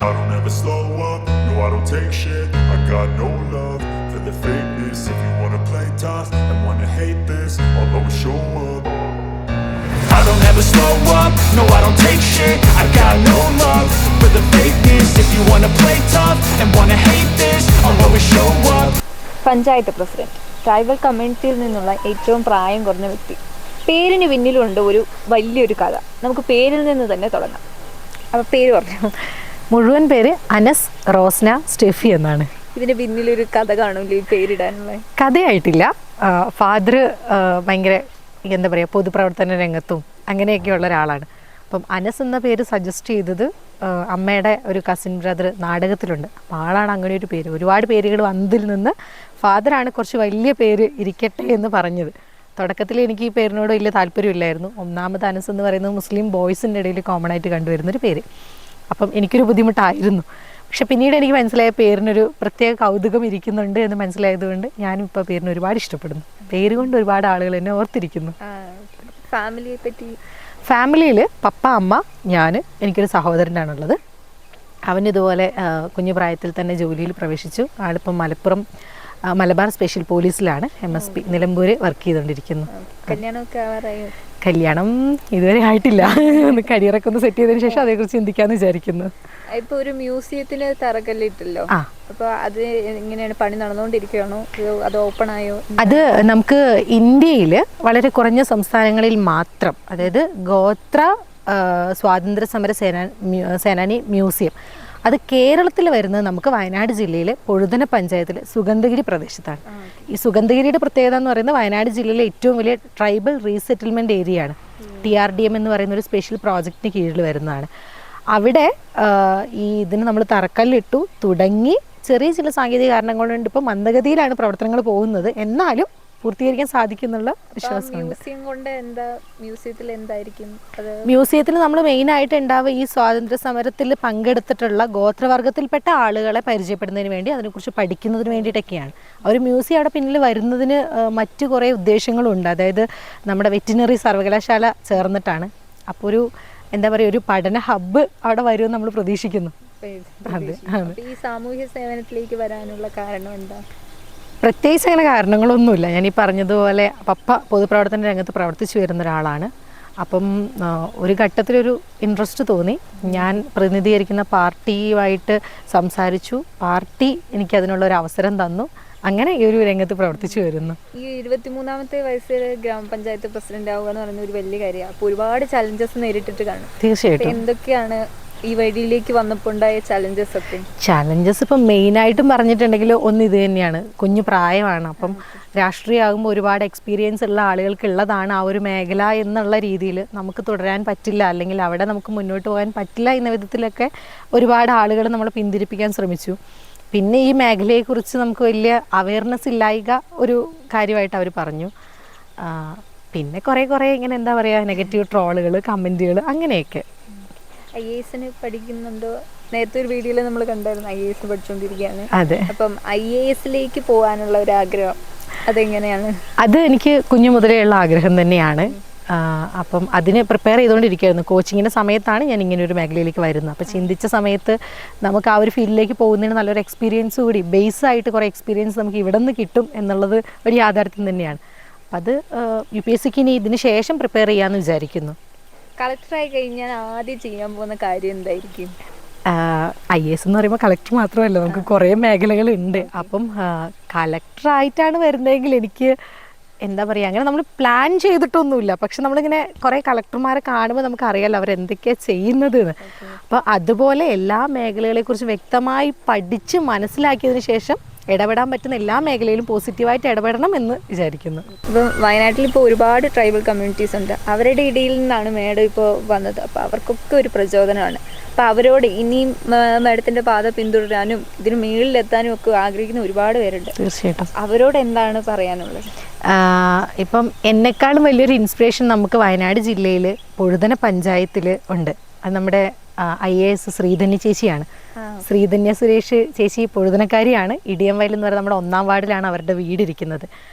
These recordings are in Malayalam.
I don't ever slow up, no I don't take shit. I got no love for the fakeness. If you wanna play tough and wanna hate this, I'll always show up. I don't ever slow up, no I don't take shit. I got no love for the fakeness. If you wanna play tough and wanna hate this, I'll always show up. Panchayat president, tribal കമ്മ്യൂണിറ്റിയിൽ നിന്നുള്ള ഏറ്റവും പ്രായം കുറഞ്ഞ വ്യക്തി. പേരിന് പിന്നിലുണ്ട് ഒരു വലിയൊരു കഥ. നമുക്ക് പേരിൽ നിന്ന് തന്നെ തുടങ്ങാം. അപ്പോൾ പേര് പറഞ്ഞു. മുഴുവൻ പേര് അനസ് റോസ്ന സ്റ്റെഫി എന്നാണ്. ഇതിന് പിന്നിലൊരു കഥ കാണൂല്ലേ ഈ പേരിടാനുള്ള? കഥയായിട്ടില്ല. ഫാദർ ഭയങ്കര എന്താ പറയുക, പൊതുപ്രവർത്തന രംഗത്തും അങ്ങനെയൊക്കെയുള്ള ഒരാളാണ്. അപ്പം അനസ് എന്ന പേര് സജസ്റ്റ് ചെയ്തത് അമ്മയുടെ ഒരു കസിൻ ബ്രദർ നാടകത്തിലുണ്ട്. അപ്പോൾ ആളാണ് അങ്ങനെ ഒരു പേര്. ഒരുപാട് പേരുകൾ വന്നതിൽ നിന്ന് ഫാദറാണ് കുറച്ച് വലിയ പേര് ഇരിക്കട്ടെ എന്ന് പറഞ്ഞത്. തുടക്കത്തിൽ എനിക്ക് ഈ പേരിനോട് വലിയ താല്പര്യമില്ലായിരുന്നു. ഒന്നാമത് അനസ് എന്ന് പറയുന്നത് മുസ്ലിം ബോയ്സിൻ്റെ ഇടയിൽ കോമൺ ആയിട്ട് കണ്ടുവരുന്നൊരു പേര്. അപ്പം എനിക്കൊരു ബുദ്ധിമുട്ടായിരുന്നു. പക്ഷെ പിന്നീട് എനിക്ക് മനസ്സിലായ പേരിനൊരു പ്രത്യേക കൗതുകം ഇരിക്കുന്നുണ്ട് എന്ന് മനസ്സിലായതുകൊണ്ട് ഞാനും ഇപ്പോൾ പേരിന് ഒരുപാട് ഇഷ്ടപ്പെടുന്നു. പേര് കൊണ്ട് ഒരുപാട് ആളുകൾ എന്നെ ഓർത്തിരിക്കുന്നു. ഫാമിലിയെ പറ്റി? ഫാമിലിയിൽ പപ്പ, അമ്മ, ഞാൻ, എനിക്കൊരു സഹോദരനാണുള്ളത്. അവനിതുപോലെ കുഞ്ഞു പ്രായത്തിൽ തന്നെ ജോലിയിൽ പ്രവേശിച്ചു. ആളിപ്പം മലബാർ സ്പെഷ്യൽ പോലീസിലാണ്, MSP നിലമ്പൂർ വർക്ക് ചെയ്തുകൊണ്ടിരിക്കുന്നു. കല്യാണം ഇതുവരെ ആയിട്ടില്ല. ഒന്ന് കരിയറൊക്കെ ഒന്ന് സെറ്റ് ചെയ്തതിന് ശേഷം അതേക്കുറിച്ച് ചിന്തിക്കാമെന്ന് വിചാരിക്കുന്നു. ഇപ്പൊ ഒരു മ്യൂസിയത്തിന് തറക്കല്ലിട്ടല്ലോ, അപ്പൊ അത് എങ്ങനെയാണ്? പണി നടന്നുകൊണ്ടിരിക്കുകയാണോ അത് ഓപ്പൺ ആയോ? അത് നമുക്ക് ഇന്ത്യയിൽ വളരെ കുറഞ്ഞ സംസ്ഥാനങ്ങളിൽ മാത്രം, അതായത് ഗോത്ര സ്വാതന്ത്ര്യ സമര സേനാനി മ്യൂസിയം, അത് കേരളത്തിൽ വരുന്നത് നമുക്ക് വയനാട് ജില്ലയിലെ പൊഴുതന പഞ്ചായത്തിലെ സുഗന്ധഗിരി പ്രദേശത്താണ്. ഈ സുഗന്ധഗിരിയുടെ പ്രത്യേകത എന്ന് പറയുന്നത് വയനാട് ജില്ലയിലെ ഏറ്റവും വലിയ ട്രൈബൽ റീസെറ്റിൽമെൻറ്റ് ഏരിയയാണ്. TRDM എന്ന് പറയുന്ന ഒരു സ്പെഷ്യൽ പ്രോജക്റ്റിന് കീഴിൽ വരുന്നതാണ്. അവിടെ ഇതിന് നമ്മൾ തറക്കല്ലിട്ടു തുടങ്ങി. ചെറിയ ചില സാങ്കേതിക കാരണങ്ങൾ കൊണ്ട് ഇപ്പോൾ മന്ദഗതിയിലാണ് പ്രവർത്തനങ്ങൾ പോകുന്നത്. എന്നാലും പൂർത്തീകരിക്കാൻ സാധിക്കുന്നുള്ള വിശ്വാസമുണ്ട്. മ്യൂസിയത്തിൽ നമ്മൾ മെയിനായിട്ട് ഉണ്ടാവുക ഈ സ്വാതന്ത്ര്യ സമരത്തിൽ പങ്കെടുത്തിട്ടുള്ള ഗോത്രവർഗത്തിൽപ്പെട്ട ആളുകളെ പരിചയപ്പെടുന്നതിന് വേണ്ടി, അതിനെക്കുറിച്ച് പഠിക്കുന്നതിന് വേണ്ടിയിട്ടൊക്കെയാണ്. ഒരു മ്യൂസിയം അവിടെ പിന്നിൽ വരുന്നതിന് മറ്റു കുറേ ഉദ്ദേശങ്ങളുണ്ട്. അതായത് നമ്മുടെ വെറ്റിനറി സർവകലാശാല ചേർന്നിട്ടാണ്. അപ്പോൾ ഒരു എന്താ പറയുക, ഒരു പഠന ഹബ്ബ് അവിടെ വരുമെന്ന് നമ്മൾ പ്രതീക്ഷിക്കുന്നു. അതെ. ഈ സാമൂഹ്യ സേവനത്തിലേക്ക് വരാനുള്ള കാരണം എന്താ? പ്രത്യേകിച്ച് അങ്ങനെ കാരണങ്ങളൊന്നുമില്ല. ഞാൻ ഈ പറഞ്ഞതുപോലെ പപ്പ പൊതുപ്രവർത്തന രംഗത്ത് പ്രവർത്തിച്ചു വരുന്ന ഒരാളാണ്. അപ്പം ഒരു ഘട്ടത്തിലൊരു ഇൻട്രസ്റ്റ് തോന്നി. ഞാൻ പ്രതിനിധീകരിക്കുന്ന പാർട്ടിയുമായിട്ട് സംസാരിച്ചു. പാർട്ടി എനിക്കതിനുള്ളൊരു അവസരം തന്നു. അങ്ങനെ ഈ ഒരു രംഗത്ത് പ്രവർത്തിച്ചു വരുന്നു. ഈ 23-ാമത്തെ വയസ്സിൽ ഗ്രാമപഞ്ചായത്ത് പ്രസിഡന്റ് ആവുക എന്ന് പറയുന്ന ഒരു വലിയ കാര്യമാണ്. അപ്പോൾ ഒരുപാട് ചലഞ്ചസ് നേരിട്ടിട്ട് കാണും. തീർച്ചയായിട്ടും. എന്തൊക്കെയാണ് ഈ വഴിയിലേക്ക് വന്നപ്പോൾ ഉണ്ടായ ചലഞ്ചസ് ഒക്കെ? ചലഞ്ചസ് ഇപ്പം മെയിനായിട്ടും പറഞ്ഞിട്ടുണ്ടെങ്കിൽ ഒന്ന് ഇത് തന്നെയാണ്, കുഞ്ഞു പ്രായമാണ്. അപ്പം രാഷ്ട്രീയമാകുമ്പോൾ ഒരുപാട് എക്സ്പീരിയൻസ് ഉള്ള ആളുകൾക്ക് ഉള്ളതാണ് ആ ഒരു മേഖല എന്നുള്ള രീതിയിൽ നമുക്ക് തുടരാൻ പറ്റില്ല, അല്ലെങ്കിൽ അവിടെ നമുക്ക് മുന്നോട്ട് പോകാൻ പറ്റില്ല എന്ന വിധത്തിലൊക്കെ ഒരുപാട് ആളുകൾ നമ്മളെ പിന്തിരിപ്പിക്കാൻ ശ്രമിച്ചു. പിന്നെ ഈ മേഖലയെക്കുറിച്ച് നമുക്ക് വലിയ അവയർനെസ് ഇല്ലായ്ക ഒരു കാര്യമായിട്ട് അവർ പറഞ്ഞു. പിന്നെ കുറേ ഇങ്ങനെ എന്താ പറയുക, നെഗറ്റീവ് ട്രോളുകൾ, കമൻറ്റുകൾ, അങ്ങനെയൊക്കെ. IAS പഠിക്കുന്നുണ്ടോ? നേരത്തെ ഒരു വീഡിയോയിൽ നമ്മൾ കണ്ടായിരുന്നു IAS പഠിച്ചുകൊണ്ടിരിക്കുകയാണ്. അതെ. അപ്പം IASലേക്ക് പോകാനുള്ള ഒരു ആഗ്രഹം അതെങ്ങനെയാണ്? അത് എനിക്ക് കുഞ്ഞു മുതലേ ഉള്ള ആഗ്രഹം തന്നെയാണ്. അപ്പം അതിന് പ്രിപ്പയർ ചെയ്തുകൊണ്ടിരിക്കുകയായിരുന്നു. കോച്ചിങ്ങിൻ്റെ സമയത്താണ് ഞാൻ ഇങ്ങനെ ഒരു മേഖലയിലേക്ക് വരുന്നത്. അപ്പോൾ ചിന്തിച്ച സമയത്ത് നമുക്ക് ആ ഒരു ഫീൽഡിലേക്ക് പോകുന്നതിന് നല്ലൊരു എക്സ്പീരിയൻസ് കൂടി, ബേസായിട്ട് കുറേ എക്സ്പീരിയൻസ് നമുക്ക് ഇവിടെ നിന്ന് കിട്ടും എന്നുള്ളത് ഒരു യാഥാർത്ഥ്യം തന്നെയാണ്. അപ്പം അത് UPSCക്ക് ഇനി ഇതിന് ശേഷം പ്രിപ്പയർ ചെയ്യാമെന്ന് വിചാരിക്കുന്നു. കളക്ടറായി കഴിഞ്ഞാൽ ആദ്യം ചെയ്യാൻ പോകുന്ന കാര്യം എന്തായിരിക്കും? IAS എന്ന് പറയുമ്പോൾ കളക്ടർ മാത്രമല്ല, നമുക്ക് കുറേ മേഖലകളുണ്ട്. അപ്പം കളക്ടറായിട്ടാണ് വരുന്നതെങ്കിൽ എനിക്ക് എന്താ പറയുക, അങ്ങനെ നമ്മൾ പ്ലാൻ ചെയ്തിട്ടൊന്നുമില്ല. പക്ഷെ നമ്മളിങ്ങനെ കുറേ കളക്ടർമാരെ കാണുമ്പോൾ നമുക്കറിയാമല്ലോ അവരെന്തൊക്കെയാണ് ചെയ്യുന്നത് എന്ന്. അപ്പോൾ അതുപോലെ എല്ലാ മേഖലകളെക്കുറിച്ച് വ്യക്തമായി പഠിച്ച് മനസ്സിലാക്കിയതിന് ശേഷം ഇടപെടാൻ പറ്റുന്ന എല്ലാ മേഖലയിലും പോസിറ്റീവായിട്ട് ഇടപെടണം എന്ന് വിചാരിക്കുന്നു. ഇപ്പം വയനാട്ടിൽ ഇപ്പോൾ ഒരുപാട് ട്രൈബൽ കമ്മ്യൂണിറ്റീസ് ഉണ്ട്. അവരുടെ ഇടയിൽ നിന്നാണ് മേഡം ഇപ്പോൾ വന്നത്. അപ്പോൾ അവർക്കൊക്കെ ഒരു പ്രചോദനമാണ്. അപ്പോൾ അവരോട് ഇനിയും മേഡത്തിൻ്റെ പാത പിന്തുടരാനും ഇതിന് മുകളിലെത്താനും ഒക്കെ ആഗ്രഹിക്കുന്ന ഒരുപാട് പേരുണ്ട്. തീർച്ചയായിട്ടും. അവരോട് എന്താണ് പറയാനുള്ളത്? ഇപ്പം എന്നെക്കാളും വലിയൊരു ഇൻസ്പിറേഷൻ നമുക്ക് വയനാട് ജില്ലയിൽ പൊഴുതന പഞ്ചായത്തിൽ ഉണ്ട്. അത് നമ്മുടെ IAS ശ്രീധന്യ ചേച്ചിയാണ്. ശ്രീധന്യ സുരേഷ് ചേച്ചി പൊഴുതനക്കാരിയാണ്. ഇടിയംവയൽ എന്ന് പറയുന്നത് നമ്മുടെ 1-ാം വാർഡിലാണ് അവരുടെ വീടിരിക്കുന്നത്.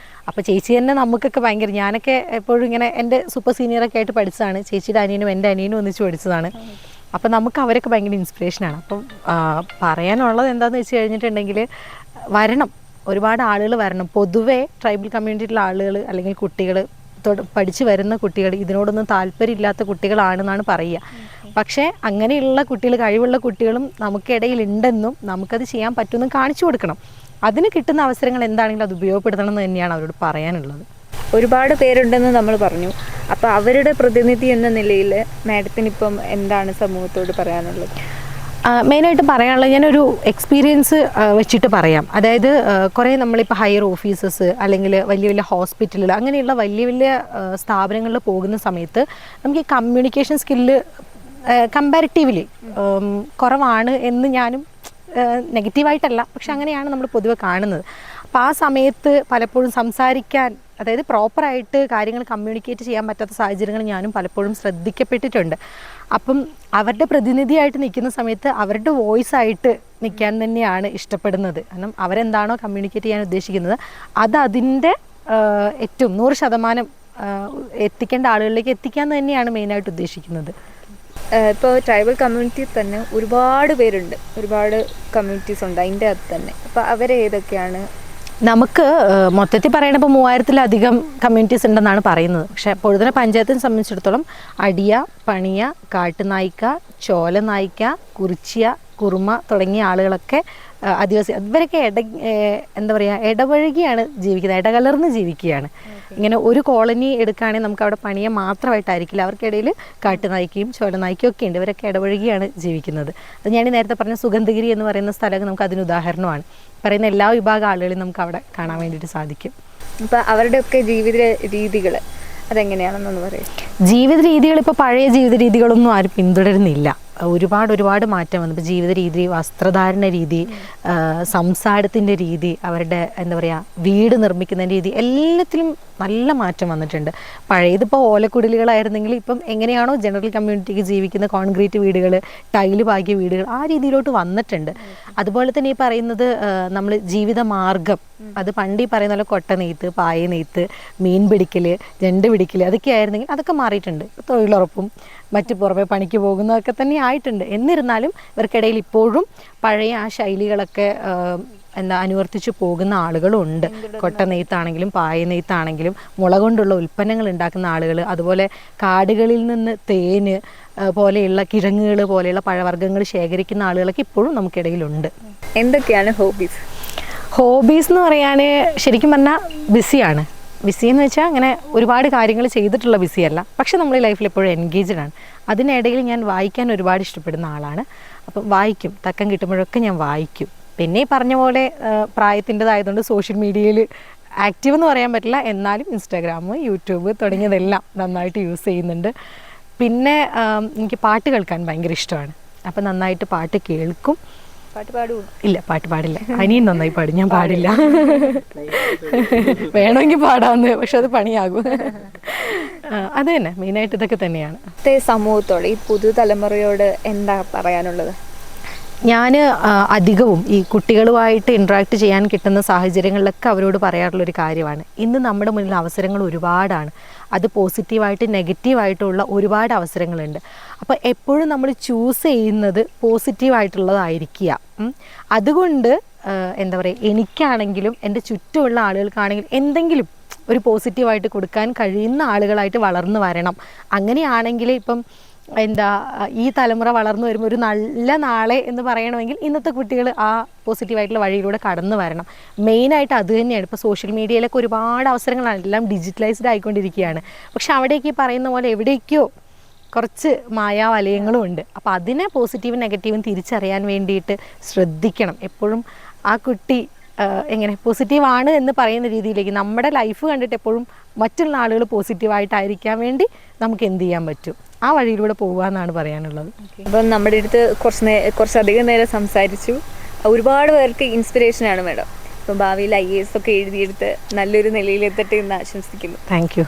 അപ്പോൾ ചേച്ചി തന്നെ നമുക്കൊക്കെ ഭയങ്കര, ഞാനൊക്കെ എപ്പോഴും ഇങ്ങനെ എൻ്റെ സൂപ്പർ സീനിയറൊക്കെ ആയിട്ട് പഠിച്ചതാണ്. ചേച്ചിയുടെ അനിയനും എൻ്റെ അനിയനും ഒന്നിച്ച് പഠിച്ചതാണ്. അപ്പം നമുക്ക് അവരൊക്കെ ഭയങ്കര ഇൻസ്പിറേഷനാണ്. അപ്പം പറയാനുള്ളത് എന്താണെന്ന് വെച്ച് കഴിഞ്ഞിട്ടുണ്ടെങ്കിൽ വരണം, ഒരുപാട് ആളുകൾ വരണം. പൊതുവേ ട്രൈബൽ കമ്മ്യൂണിറ്റിയിലുള്ള ആളുകൾ അല്ലെങ്കിൽ കുട്ടികൾ പഠിച്ചു വരുന്ന കുട്ടികൾ ഇതിനോടൊന്നും താല്പര്യമില്ലാത്ത കുട്ടികളാണെന്നാണ് പറയുക. പക്ഷേ അങ്ങനെയുള്ള കുട്ടികൾ, കഴിവുള്ള കുട്ടികളും നമുക്കിടയിൽ ഉണ്ടെന്നും നമുക്കത് ചെയ്യാൻ പറ്റുമെന്നും കാണിച്ചു കൊടുക്കണം. അതിന് കിട്ടുന്ന അവസരങ്ങൾ എന്താണെങ്കിലും അത് ഉപയോഗപ്പെടുത്തണം എന്ന് തന്നെയാണ് അവരോട് പറയാനുള്ളത്. ഒരുപാട് പേരുണ്ടെന്ന് നമ്മൾ പറഞ്ഞു. അപ്പോൾ അവരുടെ പ്രതിനിധി എന്ന നിലയിൽ മാഡത്തിനിപ്പം എന്താണ് സമൂഹത്തോട് പറയാനുള്ളത്? മെയിനായിട്ട് പറയാനുള്ളത്, ഞാനൊരു എക്സ്പീരിയൻസ് വെച്ചിട്ട് പറയാം. അതായത് കുറേ നമ്മളിപ്പോൾ ഹയർ ഓഫീസസ് അല്ലെങ്കിൽ വലിയ വലിയ ഹോസ്പിറ്റലുകൾ അങ്ങനെയുള്ള വലിയ വലിയ സ്ഥാപനങ്ങളിൽ പോകുന്ന സമയത്ത് നമുക്ക് ഈ കമ്മ്യൂണിക്കേഷൻ സ്കില്ല് കമ്പാരിറ്റീവ്ലി കുറവാണ് എന്ന് ഞാനും, നെഗറ്റീവായിട്ടല്ല, പക്ഷെ അങ്ങനെയാണ് നമ്മൾ പൊതുവെ കാണുന്നത്. അപ്പോൾ ആ സമയത്ത് പലപ്പോഴും സംസാരിക്കാൻ, അതായത് പ്രോപ്പറായിട്ട് കാര്യങ്ങൾ കമ്മ്യൂണിക്കേറ്റ് ചെയ്യാൻ പറ്റാത്ത സാഹചര്യങ്ങൾ ഞാനും പലപ്പോഴും ശ്രദ്ധിക്കപ്പെട്ടിട്ടുണ്ട്. അപ്പം അവരുടെ പ്രതിനിധിയായിട്ട് നിൽക്കുന്ന സമയത്ത് അവരുടെ വോയിസ് ആയിട്ട് നിൽക്കാൻ തന്നെയാണ് ഇഷ്ടപ്പെടുന്നത്. കാരണം അവരെന്താണോ കമ്മ്യൂണിക്കേറ്റ് ചെയ്യാൻ ഉദ്ദേശിക്കുന്നത് അത് അതിൻ്റെ ഏറ്റവും 100% എത്തിക്കേണ്ട ആളുകളിലേക്ക് എത്തിക്കാൻ തന്നെയാണ് മെയിനായിട്ട് ഉദ്ദേശിക്കുന്നത്. ഇപ്പോൾ ട്രൈബൽ കമ്മ്യൂണിറ്റിയിൽ തന്നെ ഒരുപാട് പേരുണ്ട്, ഒരുപാട് കമ്മ്യൂണിറ്റീസ് ഉണ്ട് അതിൻ്റെ അകത്ത് തന്നെ. അപ്പോൾ അവരേതൊക്കെയാണ്? നമുക്ക് മൊത്തത്തിൽ പറയണ ഇപ്പോൾ 3000-ലധികം കമ്മ്യൂണിറ്റീസ് ഉണ്ടെന്നാണ് പറയുന്നത്. പക്ഷേ പൊഴുതന പഞ്ചായത്തിനെ സംബന്ധിച്ചിടത്തോളം അടിയ, പണിയ, കാട്ടുനായിക്ക, ചോലനായിക്ക, കുറിച്ചിയ, കുറുമ തുടങ്ങിയ ആളുകളൊക്കെ ആദിവാസി, ഇവരൊക്കെ എന്താ പറയുക, ഇടപഴകിയാണ് ജീവിക്കുന്നത്, ഇടകലർന്ന് ജീവിക്കുകയാണ്. ഇങ്ങനെ ഒരു കോളനി എടുക്കുകയാണെങ്കിൽ നമുക്ക് അവിടെ പണിയെ മാത്രമായിട്ടായിരിക്കില്ല, അവർക്കിടയിൽ കാട്ടുനായിക്കയും ചോലനായിക്കയും ഒക്കെ ഉണ്ട്. ഇവരൊക്കെ ഇടപഴകിയാണ് ജീവിക്കുന്നത്. അത് ഞാൻ നേരത്തെ പറഞ്ഞ സുഗന്ധഗിരി എന്ന് പറയുന്ന സ്ഥലമൊക്കെ നമുക്ക് അതിന് ഉദാഹരണമാണ്. പറയുന്ന എല്ലാ വിഭാഗം ആളുകളെയും നമുക്ക് അവിടെ കാണാൻ വേണ്ടിയിട്ട് സാധിക്കും. അപ്പോൾ അവരുടെയൊക്കെ ജീവിത രീതികൾ അതെങ്ങനെയാണെന്നൊന്ന് പറയും. ജീവിത രീതികൾ ഇപ്പോൾ പഴയ ജീവിത രീതികളൊന്നും ആരും പിന്തുടരുന്നില്ല. ഒരുപാട് മാറ്റം വന്നു. ഇപ്പോൾ ജീവിത രീതി, വസ്ത്രധാരണ രീതി, സംസാരത്തിൻ്റെ രീതി, അവരുടെ എന്താ പറയുക വീട് നിർമ്മിക്കുന്ന രീതി, എല്ലാത്തിലും നല്ല മാറ്റം വന്നിട്ടുണ്ട്. പഴയതിപ്പോൾ ഓലക്കുടിലുകളായിരുന്നെങ്കിൽ ഇപ്പം എങ്ങനെയാണോ ജനറൽ കമ്മ്യൂണിറ്റിക്ക് ജീവിക്കുന്ന കോൺക്രീറ്റ് വീടുകൾ, ടൈല് പാകിയ വീടുകൾ, ആ രീതിയിലോട്ട് വന്നിട്ടുണ്ട്. അതുപോലെ തന്നെ ഈ പറയുന്നത് നമ്മൾ ജീവിത മാർഗം, അത് പണ്ട് ഈ പറയുന്ന പോലെ കൊട്ട നെയ്ത്ത്, പായ നെയ്ത്ത്, മീൻ പിടിക്കൽ, ജണ്ട് പിടിക്കൽ, അതൊക്കെ ആയിരുന്നെങ്കിൽ അതൊക്കെ മാറിയിട്ടുണ്ട്. തൊഴിലുറപ്പും മറ്റ് പുറമെ പണിക്ക് പോകുന്നതൊക്കെ തന്നെ ആയിട്ടുണ്ട്. എന്നിരുന്നാലും ഇവർക്കിടയിൽ ഇപ്പോഴും പഴയ ആ ശൈലികളൊക്കെ അനുവർത്തിച്ച് പോകുന്ന ആളുകളും ഉണ്ട്. കൊട്ട നെയ്ത്താണെങ്കിലും പായ നെയ്ത്താണെങ്കിലും മുള കൊണ്ടുള്ള ഉൽപ്പന്നങ്ങൾ ഉണ്ടാക്കുന്ന ആളുകൾ, അതുപോലെ കാടുകളിൽ നിന്ന് തേന് പോലെയുള്ള കിഴങ്ങുകൾ പോലെയുള്ള പഴവർഗ്ഗങ്ങൾ ശേഖരിക്കുന്ന ആളുകളൊക്കെ ഇപ്പോഴും നമുക്കിടയിലുണ്ട്. എന്തൊക്കെയാണ് ഹോബീസ്? ഹോബീസ് എന്ന് പറയാൻ ശരിക്കും പറഞ്ഞാൽ ബിസിയാണ്. ബിസി എന്ന് വെച്ചാൽ അങ്ങനെ ഒരുപാട് കാര്യങ്ങൾ ചെയ്തിട്ടുള്ള ബിസിയല്ല, പക്ഷെ നമ്മൾ ലൈഫിൽ എപ്പോഴും എൻഗേജ്ഡ് ആണ്. അതിനിടയിൽ ഞാൻ വായിക്കാൻ ഒരുപാട് ഇഷ്ടപ്പെടുന്ന ആളാണ്. അപ്പം വായിക്കും, തക്കം കിട്ടുമ്പോഴൊക്കെ ഞാൻ വായിക്കും. പിന്നെ ഈ പറഞ്ഞ പോലെ പ്രായത്തിൻ്റെതായതുകൊണ്ട് സോഷ്യൽ മീഡിയയിൽ ആക്റ്റീവ് എന്ന് പറയാൻ പറ്റില്ല, എന്നാലും ഇൻസ്റ്റാഗ്രാം, യൂട്യൂബ് തുടങ്ങിയതെല്ലാം നന്നായിട്ട് യൂസ് ചെയ്യുന്നുണ്ട്. പിന്നെ എനിക്ക് പാട്ട് കേൾക്കാൻ ഭയങ്കര ഇഷ്ടമാണ്. അപ്പം നന്നായിട്ട് പാട്ട് കേൾക്കും. പാട്ട് പാടുമോ? ഇല്ല, പാട്ട് പാടില്ല. അനിയും നന്നായി പാടും, ഞാൻ പാടില്ല. വേണമെങ്കിൽ പാടാമെന്ന്, പക്ഷെ അത് പണിയാകും. അത് തന്നെ മെയിനായിട്ട് ഇതൊക്കെ തന്നെയാണ്. സമൂഹത്തോട്, ഈ പുതുതലമുറയോട് എന്താ പറയാനുള്ളത്? ഞാൻ അധികവും ഈ കുട്ടികളുമായിട്ട് ഇൻട്രാക്ട് ചെയ്യാൻ കിട്ടുന്ന സാഹചര്യങ്ങളിലൊക്കെ അവരോട് പറയാറുള്ളൊരു കാര്യമാണ്, ഇന്ന് നമ്മുടെ മുന്നിൽ അവസരങ്ങൾ ഒരുപാടാണ്. അത് പോസിറ്റീവായിട്ട് നെഗറ്റീവായിട്ടുള്ള ഒരുപാട് അവസരങ്ങളുണ്ട്. അപ്പോൾ എപ്പോഴും നമ്മൾ ചൂസ് ചെയ്യുന്നത് പോസിറ്റീവായിട്ടുള്ളതായിരിക്കുക. അതുകൊണ്ട് എന്താ പറയുക, എനിക്കാണെങ്കിലും എൻ്റെ ചുറ്റുമുള്ള ആളുകൾക്കാണെങ്കിലും എന്തെങ്കിലും ഒരു പോസിറ്റീവായിട്ട് കൊടുക്കാൻ കഴിയുന്ന ആളുകളായിട്ട് വളർന്നു വരണം. അങ്ങനെയാണെങ്കിൽ ഇപ്പം എന്താ ഈ തലമുറ വളർന്നു വരുമ്പോൾ ഒരു നല്ല നാളെ എന്ന് പറയണമെങ്കിൽ ഇന്നത്തെ കുട്ടികൾ ആ പോസിറ്റീവായിട്ടുള്ള വഴിയിലൂടെ കടന്നു വരണം. മെയിനായിട്ട് അത് തന്നെയാണ്. ഇപ്പോൾ സോഷ്യൽ മീഡിയയിലൊക്കെ ഒരുപാട് അവസരങ്ങളാണ്, എല്ലാം ഡിജിറ്റലൈസ്ഡ് ആയിക്കൊണ്ടിരിക്കുകയാണ്. പക്ഷെ അവിടേക്ക് ഈ പറയുന്ന പോലെ എവിടേക്കോ കുറച്ച് മായാവലയങ്ങളും ഉണ്ട്. അപ്പോൾ അതിനെ പോസിറ്റീവും നെഗറ്റീവും തിരിച്ചറിയാൻ വേണ്ടിയിട്ട് ശ്രദ്ധിക്കണം. എപ്പോഴും ആ കുട്ടി എങ്ങനെ പോസിറ്റീവാണ് എന്ന് പറയുന്ന രീതിയിലേക്ക് നമ്മുടെ ലൈഫ് കണ്ടിട്ട് എപ്പോഴും മറ്റുള്ള ആളുകൾ പോസിറ്റീവായിട്ടായിരിക്കാൻ വേണ്ടി നമുക്ക് എന്ത് ചെയ്യാൻ പറ്റും, ആ വഴിയിലൂടെ പോകുക എന്നാണ് പറയാനുള്ളത്. അപ്പം നമ്മുടെ അടുത്ത് കുറച്ചധികം നേരം സംസാരിച്ചു. ഒരുപാട് പേർക്ക് ഇൻസ്പിറേഷനാണ് മാഡം. അപ്പം ഭാവിയിൽ IAS ഒക്കെ എഴുതിയെടുത്ത് നല്ലൊരു നിലയിലെത്തട്ടെ എന്ന് ആശംസിക്കുന്നു. Thank you.